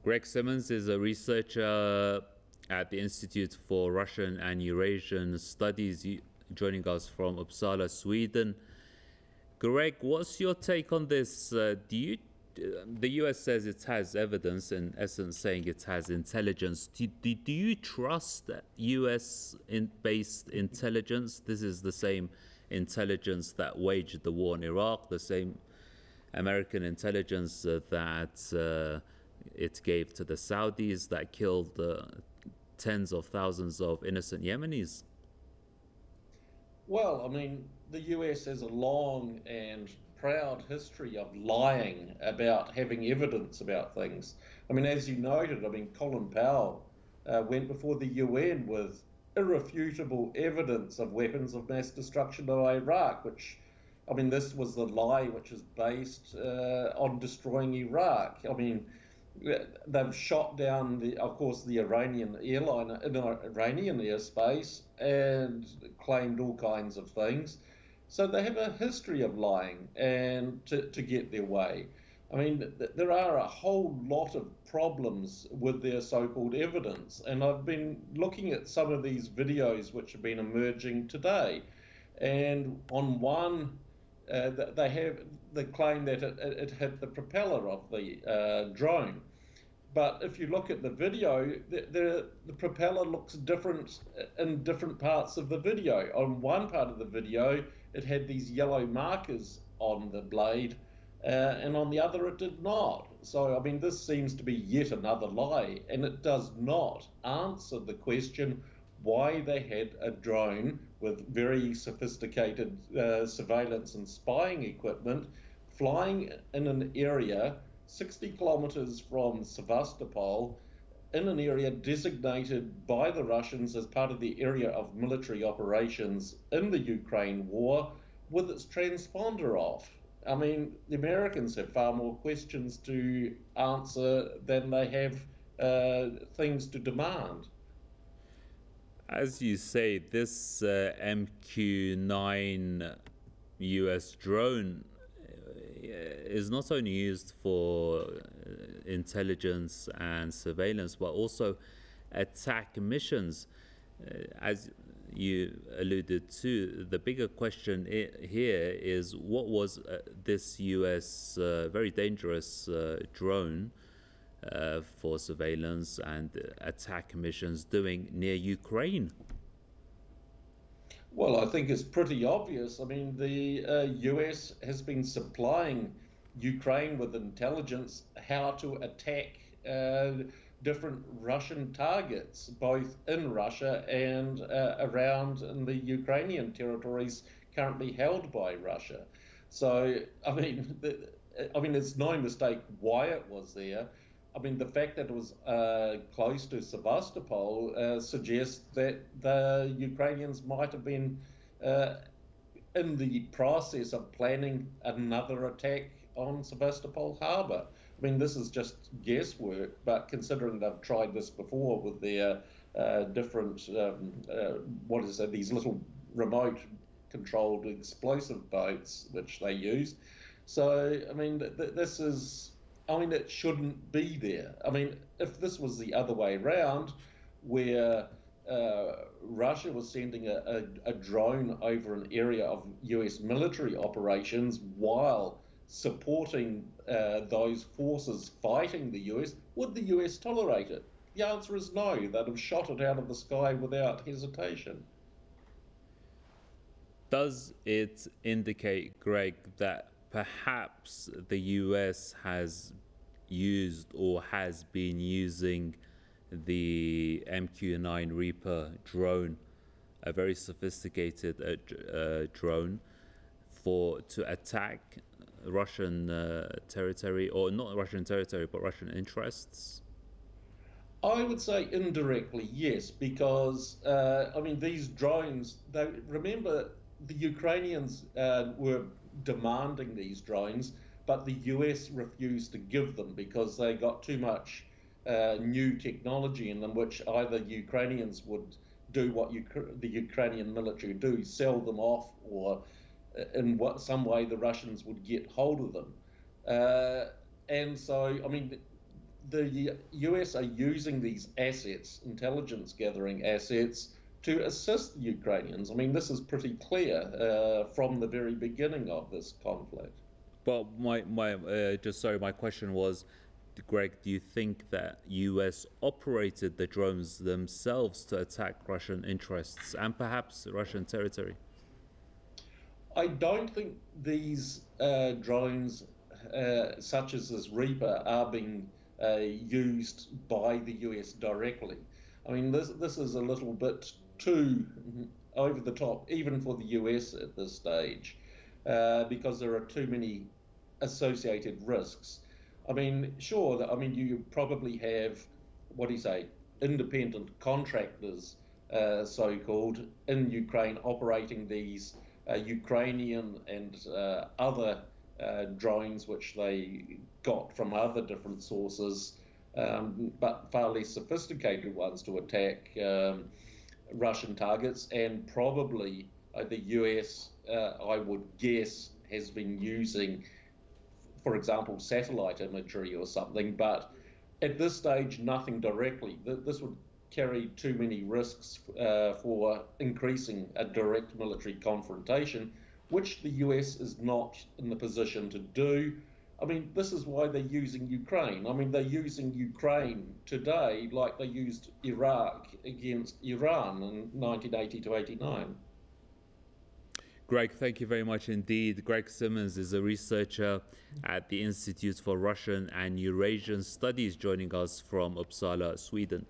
Greg Simmons is a researcher at the Institute for Russian and Eurasian Studies, joining us from Uppsala, Sweden. Greg, what's your take on this? The US says it has evidence, in essence, saying it has intelligence. Do you trust US based intelligence? This is the same intelligence that waged the war in Iraq, the same American intelligence that it gave to the Saudis that killed tens of thousands of innocent Yemenis. Well, I mean, the US has a long and proud history of lying about having evidence about things. I mean, as you noted, I mean, Colin Powell went before the UN with irrefutable evidence of weapons of mass destruction of Iraq, which, I mean, this was the lie which is based on destroying Iraq. I mean, they've shot down of course, the Iranian airliner in Iranian airspace and claimed all kinds of things. So they have a history of lying and to get their way. I mean, there are a whole lot of problems with their so-called evidence, and I've been looking at some of these videos which have been emerging today. And on one, they have the claim that it hit the propeller of the drone. But if you look at the video, the propeller looks different in different parts of the video. On one part of the video, it had these yellow markers on the blade, and on the other, it did not. So, I mean, this seems to be yet another lie, and it does not answer the question why they had a drone with very sophisticated surveillance and spying equipment flying in an area 60 kilometers from Sevastopol, in an area designated by the Russians as part of the area of military operations in the Ukraine war, with its transponder off. I mean, the Americans have far more questions to answer than they have things to demand. As you say, this MQ-9 US drone is not only used for intelligence and surveillance, but also attack missions. As you alluded to, the bigger question here is what was this US very dangerous drone for surveillance and attack missions doing near Ukraine? Well, I think it's pretty obvious. I mean, the US has been supplying Ukraine with intelligence how to attack different Russian targets, both in Russia and around in the Ukrainian territories currently held by Russia. So, I mean, it's no mistake why it was there. I mean, the fact that it was close to Sevastopol suggests that the Ukrainians might have been uh, in the process of planning another attack on Sevastopol harbour. I mean, this is just guesswork, but considering they've tried this before with their different, what is it, these little remote controlled explosive boats which they use. So, I mean, this is, I mean, it shouldn't be there. I mean, if this was the other way around, where Russia was sending a drone over an area of US military operations while supporting those forces fighting the US, would the US tolerate it? The answer is no. They'd have shot it out of the sky without hesitation. Does it indicate, Greg, that perhaps the US has used or has been using the MQ-9 Reaper drone, a very sophisticated drone, for to attack Russian territory, or not Russian territory, but Russian interests? I would say indirectly, yes, because I mean these drones. They remember the Ukrainians were demanding these drones, but the US refused to give them because they got too much new technology in them, which either Ukrainians would do what the Ukrainian military do, sell them off, or in some way the Russians would get hold of them. And so, I mean, the US are using these assets, intelligence gathering assets, to assist the Ukrainians. I mean, this is pretty clear from the very beginning of this conflict. But my question was, Greg, do you think that US operated the drones themselves to attack Russian interests and perhaps Russian territory? I don't think these drones, such as this Reaper, are being used by the US directly. I mean, this is a little bit too over the top, even for the US at this stage, because there are too many associated risks. I mean, sure, I mean, you probably have, what do you say, independent contractors, so-called, in Ukraine operating these Ukrainian and other drones which they got from other different sources, but far less sophisticated ones to attack Russian targets. And probably the US, I would guess, has been using, for example, satellite imagery or something, but at this stage, nothing directly. This would carry too many risks for increasing a direct military confrontation, which the US is not in the position to do. I mean, this is why they're using Ukraine. I mean, they're using Ukraine today like they used Iraq against Iran in 1980 to 89. Greg, thank you very much indeed. Greg Simmons is a researcher at the Institute for Russian and Eurasian Studies, joining us from Uppsala, Sweden.